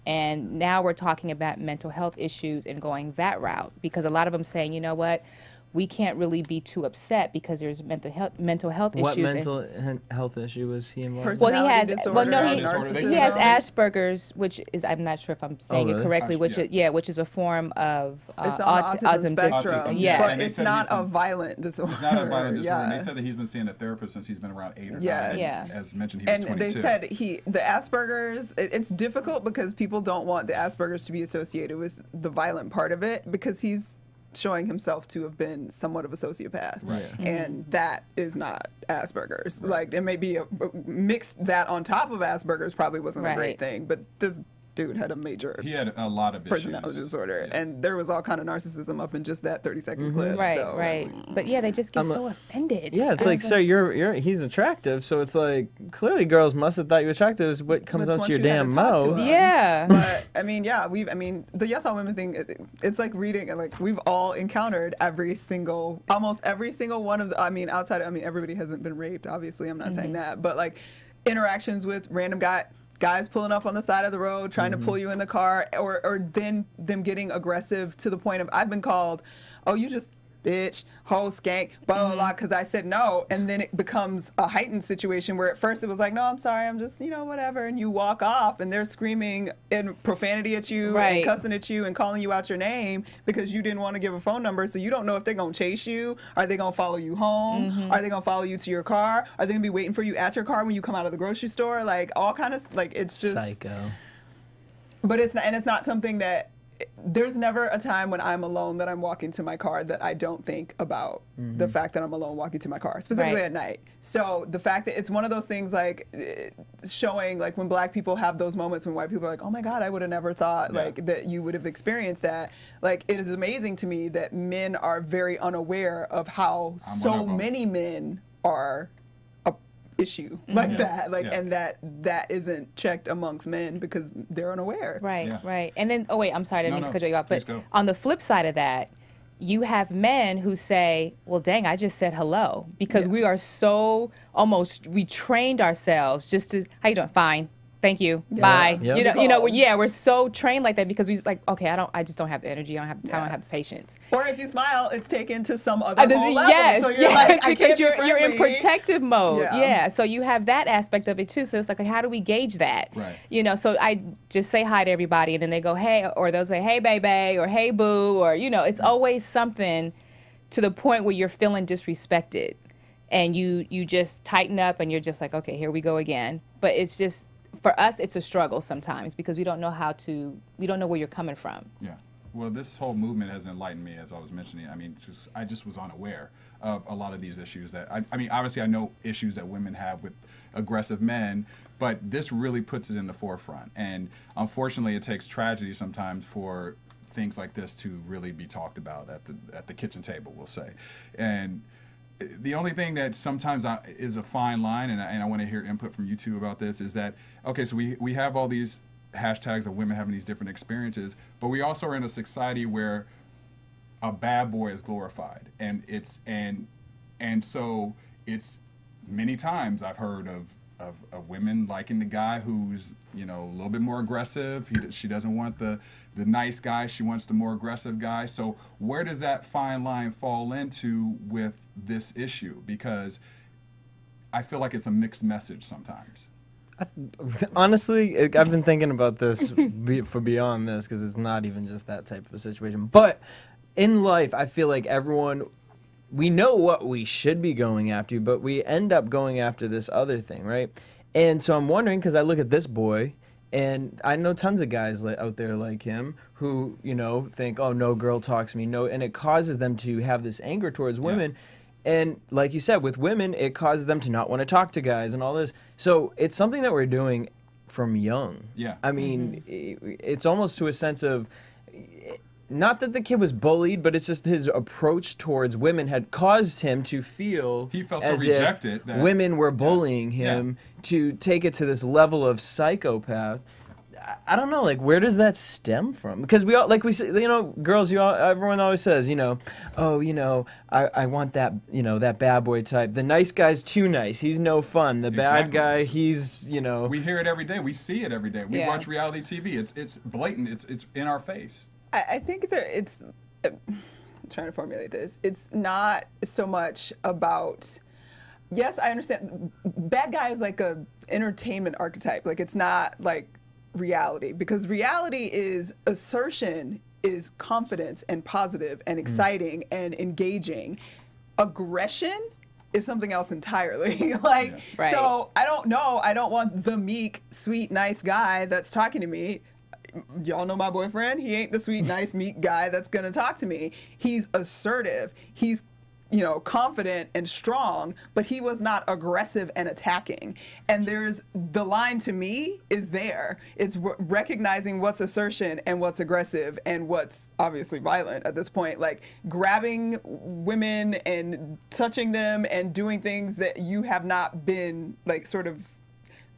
And now we're talking about mental health issues and going that route, because a lot of them saying, "You know what, we can't really be too upset because there's mental health What issues." mental health issue was he involved in? Well, he has. Personality Well, no, disorder, he has narcissism. Asperger's, which is, I'm not sure if I'm saying really? it correctly, which Yeah. which is a form of It's on the autism spectrum, Autism, yeah. but And they it's said not he's a been- violent disorder. It's not a violent disorder. And Yeah. they said that he's been seeing a therapist since he's been around 8 or 9. Yes. Yeah. As mentioned, he was And 22. they said the Asperger's, it's difficult because people don't want the Asperger's to be associated with the violent part of it, because he's showing himself to have been somewhat of a sociopath. Right. And that is not Asperger's. Like, there may be mixed that on top of Asperger's probably wasn't a great Right. thing, but this dude had a major He had a lot of personality issues. disorder, Yeah. and there was all kind of narcissism up in just that 30-second clip. Right, so. right. But yeah, they just get so offended. Yeah, it's like, sir, he's attractive, so it's like, clearly girls must have thought you were attractive is what comes But out once your you had damn to talk to mouth. him- Yeah. But the Yes All Women thing, it's like reading, like we've all encountered almost every single one of the, everybody hasn't been raped, obviously, I'm not saying that, but like interactions with random guys pulling up on the side of the road, trying to pull you in the car, or then them getting aggressive to the point of, I've been called, "Oh, you just bitch, hoe, skank, blah, blah, blah, because I said no. And then it becomes a heightened situation where at first it was like, no, I'm sorry, I'm just, whatever. And you walk off and they're screaming in profanity at you and cussing at you and calling you out your name because you didn't want to give a phone number. So you don't know if they're going to chase you. Are they going to follow you home? Are they going to follow you to your car? Are they going to be waiting for you at your car when you come out of the grocery store? Like all kind of, like it's just. Psycho. But it's not something that. There's never a time when I'm alone that I'm walking to my car that I don't think about the fact that I'm alone walking to my car, specifically at night. So the fact that it's one of those things like showing like when black people have those moments when white people are like, oh my God, I would have never thought like that you would have experienced that. Like it is amazing to me that men are very unaware of how so many men are issue like that, like and that isn't checked amongst men because they're unaware. Right. And then I'm sorry, I didn't mean to cut you off, but go. on the flip side of that, you have men who say, well, dang, I just said hello because we are so we trained ourselves just to, how you doing? Fine. Thank you. Bye. Yep. We're so trained like that because we just like, okay, I just don't have the energy. I don't have the time. I don't have the patience. Or if you smile, it's taken to some other whole level. Yes, so you're like, because you're in friendly. protective mode. Yeah. So you have that aspect of it too. So it's like, how do we gauge that? Right. So I just say hi to everybody and then they go, hey, or they'll say, hey, baby, or hey, boo, or, it's always something to the point where you're feeling disrespected and you just tighten up and you're just like, okay, here we go again. But it's just, for us, it's a struggle sometimes because we don't know where you're coming from. Yeah. Well, this whole movement has enlightened me, as I was mentioning. I mean, I just was unaware of a lot of these issues that, I mean, obviously I know issues that women have with aggressive men, but this really puts it in the forefront. And unfortunately, it takes tragedy sometimes for things like this to really be talked about at the kitchen table, we'll say. And the only thing that sometimes is a fine line, and I want to hear input from you two about this, is that, okay, so we have all these hashtags of women having these different experiences, but we also are in a society where a bad boy is glorified, and so it's many times I've heard of women liking the guy who's a little bit more aggressive. She doesn't want the nice guy, she wants the more aggressive guy. So where does that fine line fall into with this issue? Because I feel like it's a mixed message sometimes. Honestly, I've been thinking about this for beyond this because it's not even just that type of a situation. But in life, I feel like we know what we should be going after, but we end up going after this other thing, right? And so I'm wondering, because I look at this boy, and I know tons of guys out there like him who, think, oh, no girl talks to me, no, and it causes them to have this anger towards women. And like you said, with women, it causes them to not want to talk to guys and all this. So it's something that we're doing from young. Yeah. I mean, it's almost to a sense of, not that the kid was bullied, but it's just his approach towards women had caused him to feel he felt so as rejected if that women were bullying him to take it to this level of psychopath. I don't know, like, where does that stem from? Because we all, like we say, girls, everyone always says, I want that, that bad boy type. The nice guy's too nice. He's no fun. The bad guy, he's, We hear it every day. We see it every day. We watch reality TV. It's blatant. It's in our face. I think that I'm trying to formulate this. It's not so much about, yes, I understand. Bad guy is like a entertainment archetype. Like, it's not like reality, because reality is assertion, is confidence and positive and exciting and engaging. Aggression is something else entirely. So I don't know. I don't want the meek, sweet, nice guy that's talking to me. Y'all know my boyfriend. He ain't the sweet, nice, meek guy that's going to talk to me. He's assertive. He's, confident and strong, but he was not aggressive and attacking. And the line to me is there. It's recognizing what's assertion and what's aggressive and what's obviously violent at this point. Like grabbing women and touching them and doing things that you have not been like sort of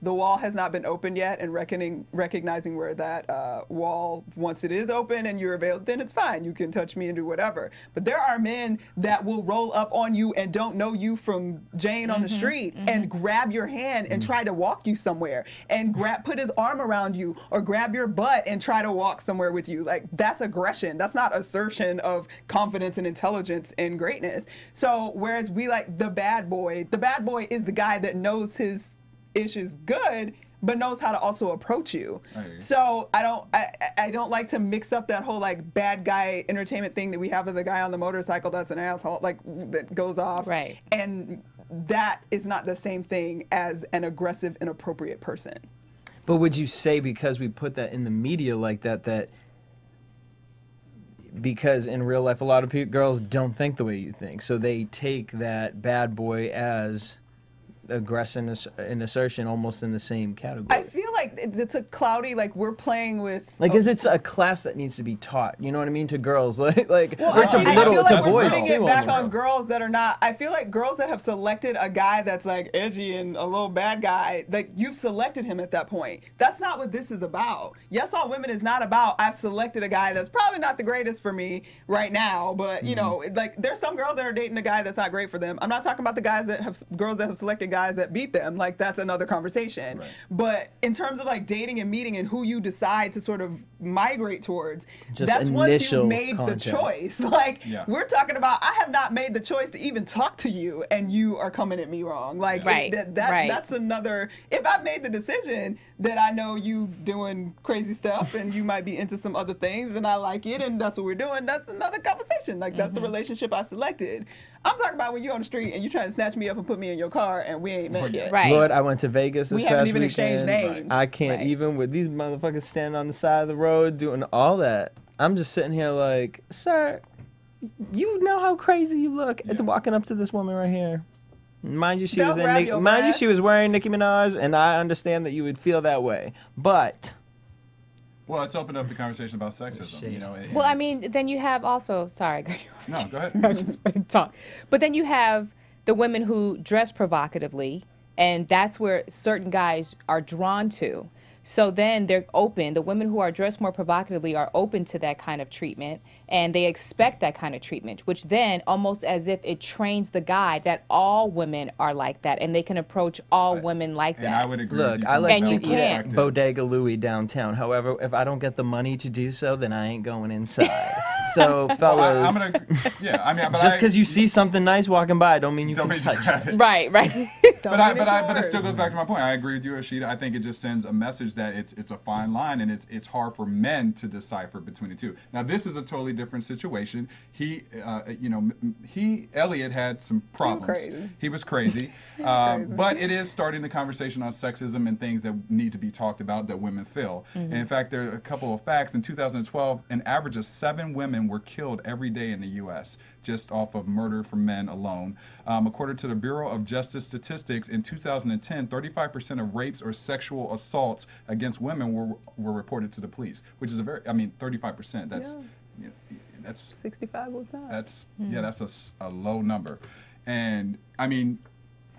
the wall has not been opened yet, and recognizing where that wall, once it is open and you're available, then it's fine. You can touch me and do whatever. But there are men that will roll up on you and don't know you from Jane on the street and grab your hand and try to walk you somewhere, and put his arm around you or grab your butt and try to walk somewhere with you. Like, that's aggression. That's not assertion of confidence and intelligence and greatness. So whereas we like the bad boy is the guy that knows his ish is good, but knows how to also approach you. So I don't like to mix up that whole like bad guy entertainment thing that we have with the guy on the motorcycle that's an asshole, like that goes off. Right. And that is not the same thing as an aggressive, inappropriate person. But would you say, because we put that in the media like that because in real life a lot of girls don't think the way you think, so they take that bad boy as aggression and assertion almost in the same category? I feel like it's a cloudy, like we're playing with... Like, is it a class that needs to be taught, you know what I mean, to girls? Well, or to I feel like to we're boys putting too. it back on girls that are not... I feel like girls that have selected a guy that's like edgy and a little bad guy, like you've selected him at that point. That's not what this is about. Yes, All Women is not about I've selected a guy that's probably not the greatest for me right now, but you know, like there's some girls that are dating a guy that's not great for them. I'm not talking about the girls that have selected guys that beat them. Like, that's another conversation. Right. But in terms of like dating and meeting and who you decide to sort of migrate towards, just that's once you've made contact. the choice. Like, we're talking about, I have not made the choice to even talk to you and you are coming at me wrong. Like, that's another, if I've made the decision that I know you doing crazy stuff and you might be into some other things and I like it and that's what we're doing, that's another conversation. Like, that's the relationship I selected. I'm talking about when you're on the street and you're trying to snatch me up and put me in your car and we ain't met yet. Right. Lord, I went to Vegas this past weekend. We haven't even exchanged names. I can't even, with these motherfuckers standing on the side of the road doing all that. I'm just sitting here like, sir, you know how crazy you look. It's walking up to this woman right here. Mind you, she was wearing Nicki Minaj, and I understand that you would feel that way. But well, it's opened up the conversation about sexism. You know. Well, I mean, then you have also. Sorry. No, go ahead. I was just going to talk. But then you have the women who dress provocatively, and that's where certain guys are drawn to. So then they're open. The women who are dressed more provocatively are open to that kind of treatment, and they expect that kind of treatment, which then almost as if it trains the guy that all women are like that, and they can approach all women like that. And I would agree. Look, I like to eat can't. at Bodega Louie downtown. However, if I don't get the money to do so, then I ain't going inside. So, fellas, but just because you see something nice walking by, don't mean you can touch it. Right. But it still goes back to my point. I agree with you, Rashida. I think it just sends a message that it's a fine line, and it's hard for men to decipher between the two. Now, this is a totally different situation. Elliot had some problems. He was crazy. But it is starting the conversation on sexism and things that need to be talked about that women feel. And in fact, there are a couple of facts. In 2012, an average of 7 women were killed every day in the U.S. just off of murder for men alone. According to the Bureau of Justice Statistics, in 2010, 35% of rapes or sexual assaults against women were reported to the police, which is 35%. That's that's 65 was that. That's that's a low number, and I mean,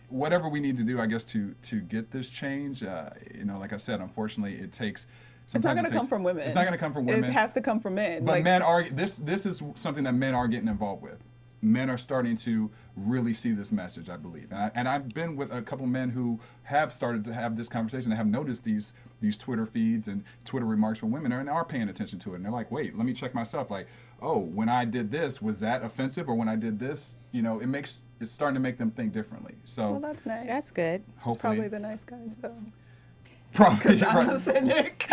whatever we need to do, I guess, to get this change. Like I said, unfortunately, it takes. It's not going to come from women. It's not going to come from women. It has to come from men. But men are. This is something that men are getting involved with. Men are starting to really see this message, I believe. And I've been with a couple men who have started to have this conversation and have noticed these Twitter feeds and Twitter remarks from women and are paying attention to it. And they're like, wait, let me check myself. Like, oh, when I did this, was that offensive? Or when I did this, it's starting to make them think differently. So well, that's nice. That's good. Hopefully. It's probably the nice guys, though. Probably. Because I'm a cynic.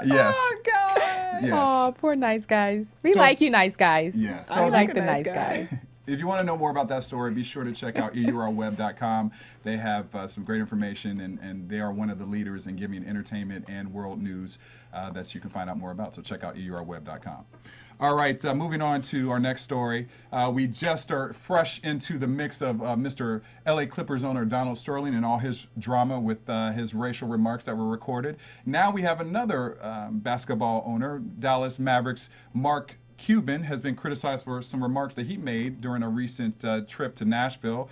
Yes. Oh, God. Yes. Oh, poor nice guys. We like you nice guys. Yeah. So we like the nice guys. If you want to know more about that story, be sure to check out EURweb.com. They have some great information, and they are one of the leaders in giving entertainment and world news that you can find out more about. So check out EURweb.com. All right, moving on to our next story. We just are fresh into the mix of Mr. LA Clippers owner Donald Sterling and all his drama with his racial remarks that were recorded. Now we have another basketball owner, Dallas Mavericks Mark Cuban, has been criticized for some remarks that he made during a recent trip to Nashville.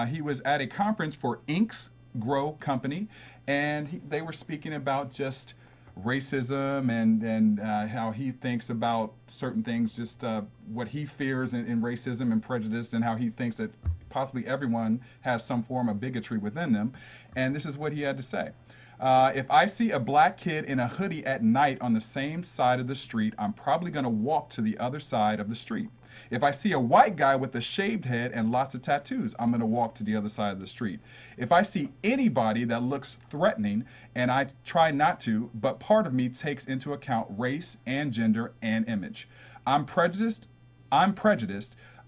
He was at a conference for Inks Grow Company, and they were speaking about just racism and how he thinks about certain things, just what he fears in racism and prejudice, and how he thinks that possibly everyone has some form of bigotry within them. And this is what he had to say. If I see a black kid in a hoodie at night on the same side of the street, I'm probably going to walk to the other side of the street. If I see a white guy with a shaved head and lots of tattoos, I'm going to walk to the other side of the street. If I see anybody that looks threatening, and I try not to, but part of me takes into account race and gender and image. I'm prejudiced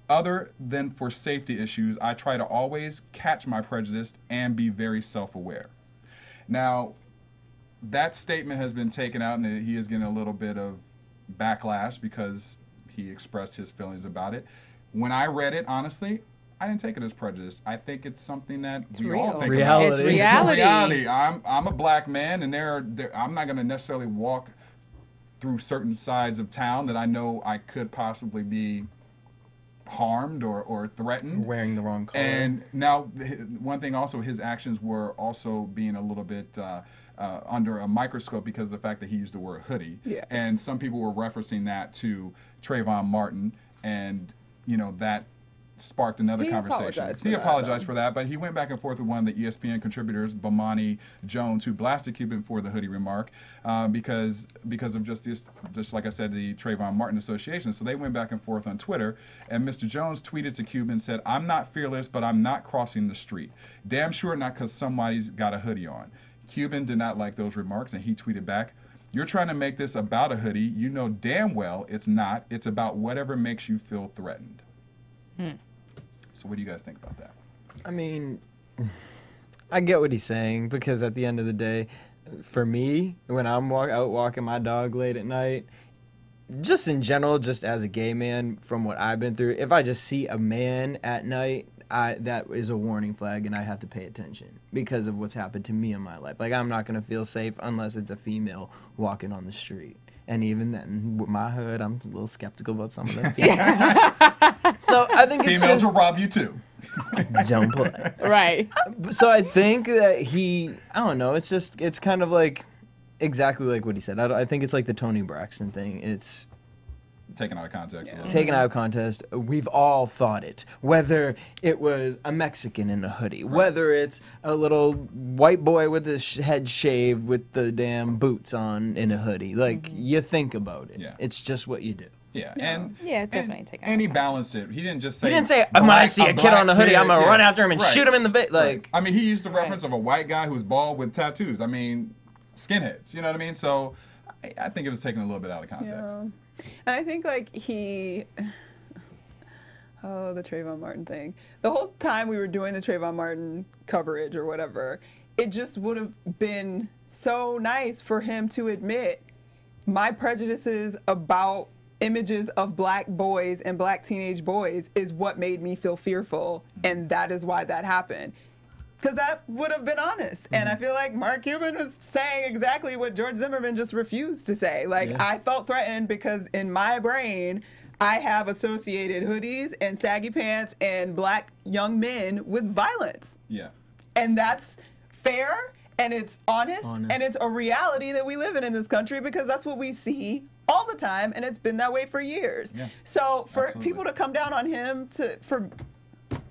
other than for safety issues. I try to always catch my prejudice and be very self-aware. Now, that statement has been taken out, and he is getting a little bit of backlash because he expressed his feelings about it. When I read it, honestly, I didn't take it as prejudice. I think it's something that we all think about. It's reality. It's reality. I'm a black man, and I'm not going to necessarily walk through certain sides of town that I know I could possibly be harmed or threatened. Wearing the wrong color. And now, one thing also, his actions were also being a little bit under a microscope because of the fact that he used the word hoodie. Yes. And some people were referencing that to Trayvon Martin, and that sparked another conversation. He apologized for that, but he went back and forth with one of the ESPN contributors, Bomani Jones, who blasted Cuban for the hoodie remark because of just like I said, the Trayvon Martin Association. So they went back and forth on Twitter, and Mr. Jones tweeted to Cuban and said, "I'm not fearless, but I'm not crossing the street. Damn sure not because somebody's got a hoodie on." Cuban did not like those remarks, and he tweeted back, "You're trying to make this about a hoodie. You know damn well it's not. It's about whatever makes you feel threatened." So what do you guys think about that? I mean, I get what he's saying, because at the end of the day, for me, when I'm out walking my dog late at night, just in general, just as a gay man, from what I've been through, if I just see a man at night, that is a warning flag, and I have to pay attention because of what's happened to me in my life. Like, I'm not going to feel safe unless it's a female walking on the street. And even then, with my hood, I'm a little skeptical about some of them females. So I think it's females will rob you too. Don't play. Right. So I think that I don't know, it's kind of like exactly like what he said. I think it's like the Toni Braxton thing. It's taken out of context. Yeah. Taken out of context. We've all thought it. Whether it was a Mexican in a hoodie, whether it's a little white boy with his head shaved with the damn boots on in a hoodie. Like, you think about it. Yeah. It's just what you do. Yeah, it's definitely taken out And he of context. balanced it. He didn't just say. He didn't say, when I see a kid on a hoodie, I'm going to run after him and shoot him in the face. Like, I mean, he used the reference of a white guy who's bald with tattoos. I mean, skinheads. You know what I mean? So I think it was taken a little bit out of context. Yeah. And I think like the Trayvon Martin thing. The whole time we were doing the Trayvon Martin coverage or whatever, it just would have been so nice for him to admit my prejudices about images of black boys and black teenage boys is what made me feel fearful, and that is why that happened. Because that would have been honest. And I feel like Mark Cuban was saying exactly what George Zimmerman just refused to say. Like, I felt threatened because in my brain, I have associated hoodies and saggy pants and black young men with violence. Yeah. And that's fair, and it's honest, and it's a reality that we live in this country, because that's what we see all the time, and it's been that way for years. Yeah. So for Absolutely. people to come down on him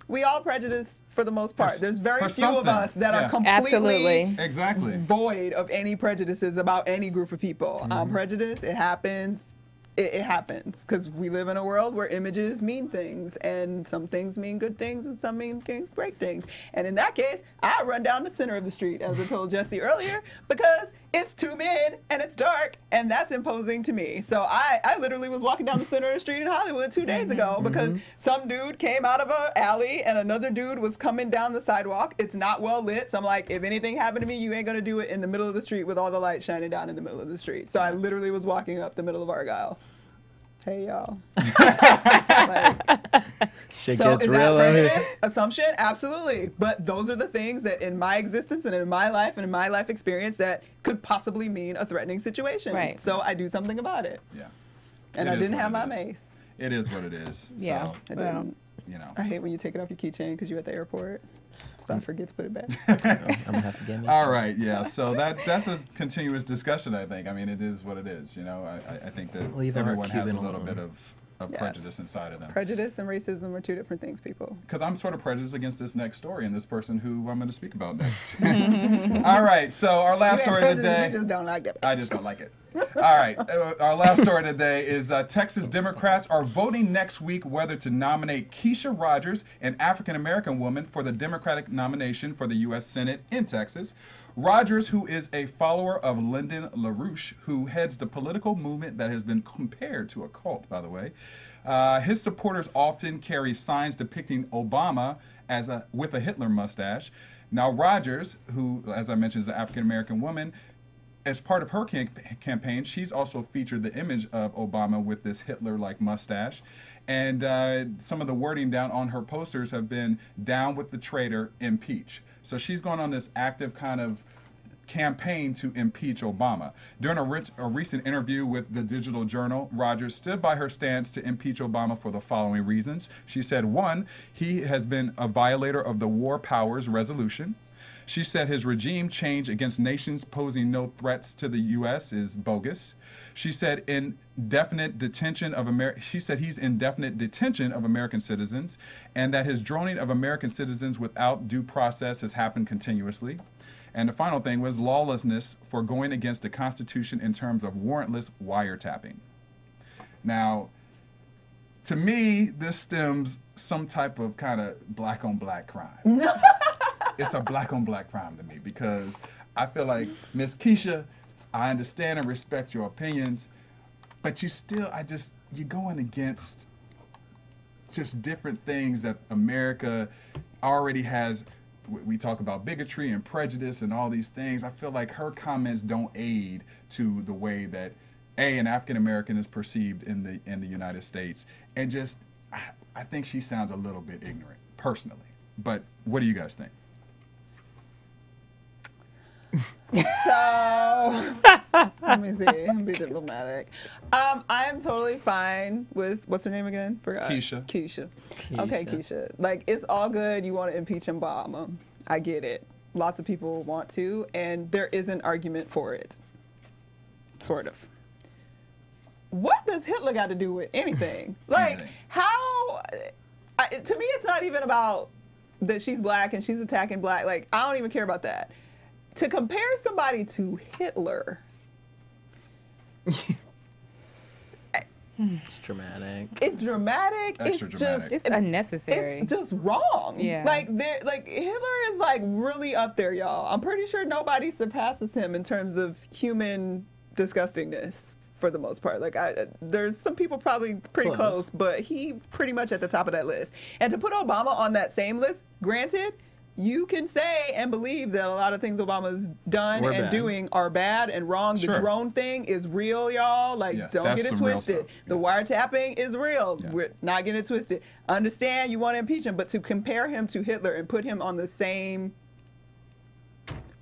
we all prejudice for the most part. There's very few of us that are completely exactly void of any prejudices about any group of people. I'm prejudiced. It happens. It happens because we live in a world where images mean things, and some things mean good things and some mean things break things. And in that case, I run down the center of the street, as I told Jesse earlier, because it's two men and it's dark, and that's imposing to me. So I literally was walking down the center of the street in Hollywood 2 days ago because some dude came out of an alley and another dude was coming down the sidewalk. It's not well lit, so I'm like, if anything happened to me, you ain't gonna do it in the middle of the street with all the lights shining down in the middle of the street. So I literally was walking up the middle of Argyle. Hey, y'all. shit So gets is real that out here. prejudice? Assumption? Absolutely. But those are the things that in my existence and in my life and in my life experience that could possibly mean a threatening situation. Right. So I do something about it. Yeah. And It I is didn't what have it my is. mace. It is what it is. Yeah. So, I didn't. you know. I hate when you take it off your keychain because you're at the airport. So I forget to put it back. I'm gonna have to get me. All right, yeah. So that's a continuous discussion, I think. I mean, it is what it is. You know, I think that Leave our everyone has a Cuban little alone. bit of Yes. prejudice inside of them. Prejudice and racism are two different things, people. Because I'm sort of prejudiced against this next story and this person who I'm going to speak about next. All right, so our last story of the day. You just don't like that. I just don't like it. All right, our last story today is Texas Democrats are voting next week whether to nominate Keisha Rogers, an African-American woman, for the Democratic nomination for the U.S. Senate in Texas. Rogers, who is a follower of Lyndon LaRouche, who heads the political movement that has been compared to a cult, by the way. His supporters often carry signs depicting Obama with a Hitler mustache. Now, Rogers, who, as I mentioned, is an African-American woman, as part of her campaign, she's also featured the image of Obama with this Hitler-like mustache. And some of the wording down on her posters have been, "Down with the traitor, impeach." So she's gone on this active kind of campaign to impeach Obama. During a recent interview with the Digital Journal, Rogers stood by her stance to impeach Obama for the following reasons. She said, 1, he has been a violator of the War Powers Resolution. She said his regime change against nations posing no threats to the U.S. is bogus. She said he's in indefinite detention of American citizens, and that his droning of American citizens without due process has happened continuously. And the final thing was lawlessness for going against the Constitution in terms of warrantless wiretapping. Now, to me, this stems some type of kind of black-on-black crime. It's a black-on-black crime to me because I feel like, Miss Keisha, I understand and respect your opinions, but you're going against just different things that America already has. We talk about bigotry and prejudice and all these things. I feel like her comments don't aid to the way that an African American is perceived in the United States, and just I think she sounds a little bit ignorant personally. But what do you guys think? So, let me see. Let me be diplomatic. I'm totally fine with, what's her name again? Forgot. Keisha. Okay, Keisha. Like, it's all good. You want to impeach Obama. I get it. Lots of people want to, and there is an argument for it. Sort of. What does Hitler got to do with anything? Like, how? To me, it's not even about that she's black and she's attacking black. Like, I don't even care about that. To compare somebody to Hitler. It's dramatic. It's dramatic. Extra dramatic. It's unnecessary. It's just wrong. Yeah. Like Hitler is like really up there, y'all. I'm pretty sure nobody surpasses him in terms of human disgustingness for the most part. Like there's some people probably pretty close, but he pretty much at the top of that list. And to put Obama on that same list, granted, you can say and believe that a lot of things Obama's done and doing are bad and wrong. Sure. The drone thing is real, y'all. Like, don't get it twisted. The wiretapping is real. Yeah. We're not getting it twisted. Understand you want to impeach him, but to compare him to Hitler and put him on the same...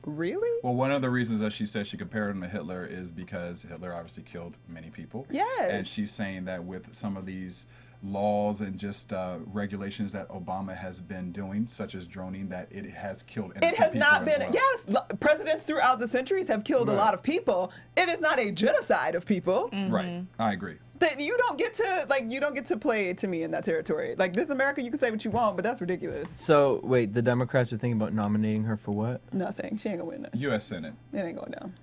Really? Well, one of the reasons that she says she compared him to Hitler is because Hitler obviously killed many people. Yes. And she's saying that with some of these laws and just regulations that Obama has been doing, such as droning, that it has killed innocent people. It has not been, well. yes, presidents throughout the centuries have killed a lot of people. It is not a genocide of people. Mm-hmm. Right, I agree. That you don't get to play to me in that territory. Like, this America, you can say what you want, but that's ridiculous. So, wait, the Democrats are thinking about nominating her for what? Nothing. She ain't gonna win that. U.S. Senate. It ain't going down.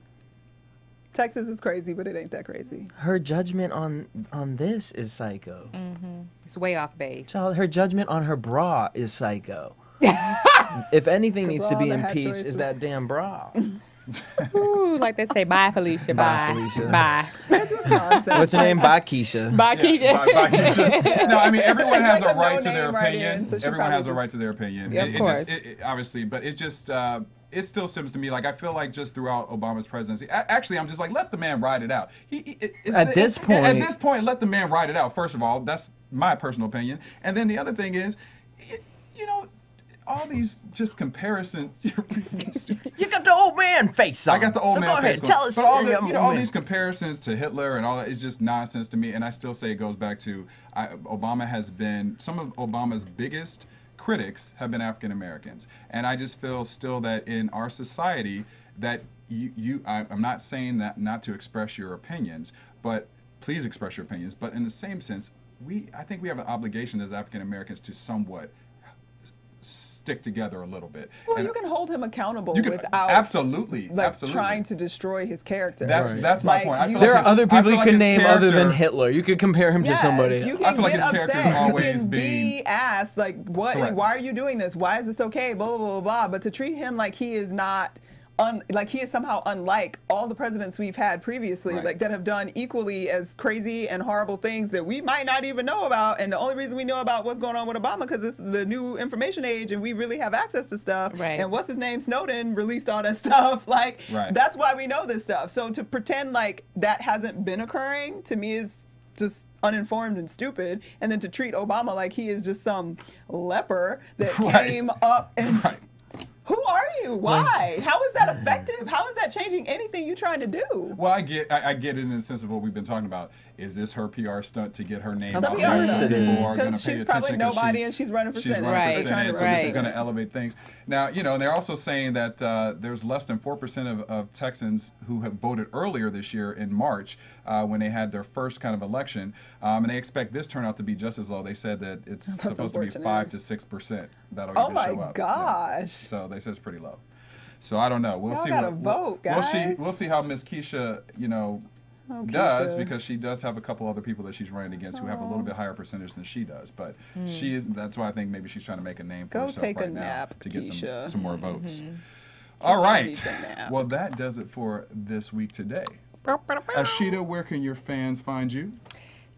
Texas is crazy, but it ain't that crazy. Her judgment on this is psycho. Mm-hmm. It's way off base. Child, her judgment on her bra is psycho. If anything needs to be impeached, is that damn bra. Ooh, like they say, bye, Felicia. Bye. Felicia. Bye. That's just nonsense. What's her name? Bye, Keisha. Bye, Keisha. Bye, Keisha. No, I mean, everyone has like a a right to their no-name right opinion. in, so she Everyone has a probably right to their opinion. Yeah, of course. Obviously, but it just... it still seems to me like I feel like just throughout Obama's presidency, actually, I'm just like, let the man ride it out. At this point, let the man ride it out. First of all, that's my personal opinion. And then the other thing is, you know, all these just comparisons. You got the old man face on. I got the old so man go face ahead, on. tell us. But all, all woman. these comparisons to Hitler and all that is just nonsense to me. And I still say it goes back to Obama has been, some of Obama's biggest critics have been African Americans. And I just feel still that in our society that I'm not saying that not to express your opinions, but please express your opinions. But in the same sense, I think we have an obligation as African Americans to somewhat stick together a little bit. Well, and you can hold him accountable without absolutely trying to destroy his character. That's my point. I feel There like are other people you like can his name other than Hitler. You could compare him to somebody. You I can feel like get his character is upset. always You can being be asked like, "What? Correct. Why are you doing this? Why is this okay?" Blah blah blah blah. But to treat him like he is not. Like he is somehow unlike all the presidents we've had previously, Right. like that have done equally as crazy and horrible things that we might not even know about. And the only reason we know about what's going on with Obama because it's the new information age and we really have access to stuff. Right. And what's his name? Snowden released all that stuff. Like Right. that's why we know this stuff. So to pretend like that hasn't been occurring to me is just uninformed and stupid. And then to treat Obama like he is just some leper that Right. came up and. Right. Who are you? Why? How is that effective? How is that changing anything you're trying to do? Well, I get it in the sense of what we've been talking about. Is this her PR stunt to get her name It's a out PR there? stunt. People are going Because to pay she's attention. probably 'cause nobody and she's running for she's Senate. running Right. for Senate, so Right. this is going to elevate things. Now, and they're also saying that there's less than 4% of Texans who have voted earlier this year in March when they had their first kind of election, and they expect this turnout to be just as low. They said that it's supposed to be unfortunate. 5 to 6% that'll Oh even my show up. gosh. So they said it's pretty low. So I don't know. We'll Y'all see. gotta vote, guys. We'll see how Miss Keisha, Oh, does Keisha. because she does have a couple other people that she's running against who have a little bit higher percentage than she does. But that's why I think maybe she's trying to make a name for Go herself take a right now nap, to get Keisha. some more votes. All right. needs a nap. Well, that does it for this week today. Ashita, where can your fans find you? You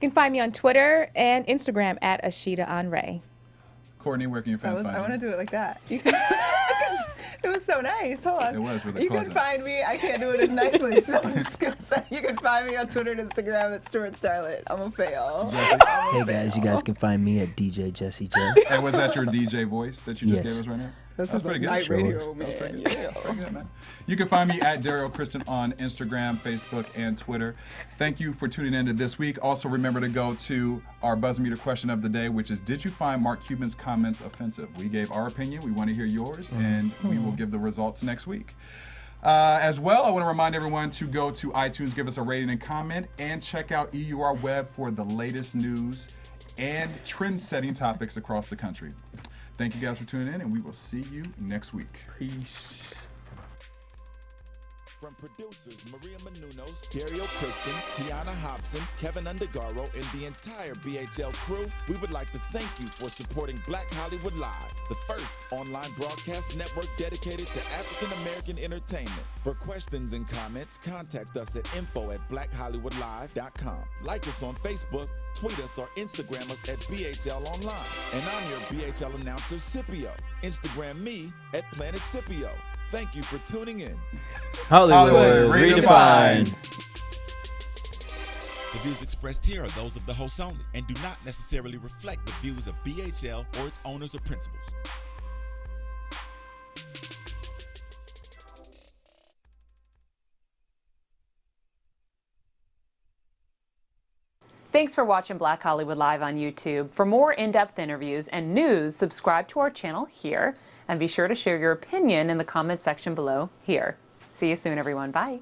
can find me on Twitter and Instagram at Ashita Onray. Courtney, where can your fans find I want to you? do it like that. You can, it was so nice. Hold on. It was really You pleasant. can find me. I can't do it as nicely, so I'm just gonna say you can find me on Twitter and Instagram at Stewart Starlet. I'm a fail. Jesse? Hey guys, you guys can find me at DJ Jesse J. And was that your DJ voice that you just Yes. gave us right now? This That's is pretty the good. night Sure. radio, That's pretty man. good. Yeah. That's pretty good, man. You can find me at Derrial Christon on Instagram, Facebook, and Twitter. Thank you for tuning in to this week. Also, remember to go to our buzz meter question of the day, which is, did you find Mark Cuban's comments offensive? We gave our opinion. We want to hear yours, and we will give the results next week. As well, I want to remind everyone to go to iTunes, give us a rating and comment, and check out EUR Web for the latest news and trend-setting topics across the country. Thank you guys for tuning in, and we will see you next week. Peace. From producers Maria Menounos, Derrial Christon, Tiana Hobson, Kevin Undergaro, and the entire BHL crew, we would like to thank you for supporting Black Hollywood Live, the first online broadcast network dedicated to African American entertainment. For questions and comments, contact us at info@blackhollywoodlive.com. Like us on Facebook, tweet us or Instagram us at BHL Online. And I'm your BHL announcer, Scipio. Instagram me at Planet Scipio. Thank you for tuning in. Hollywood redefined. The views expressed here are those of the hosts only and do not necessarily reflect the views of BHL or its owners or principals. Thanks for watching Black Hollywood Live on YouTube. For more in-depth interviews and news, subscribe to our channel here, and be sure to share your opinion in the comment section below here. See you soon, everyone. Bye.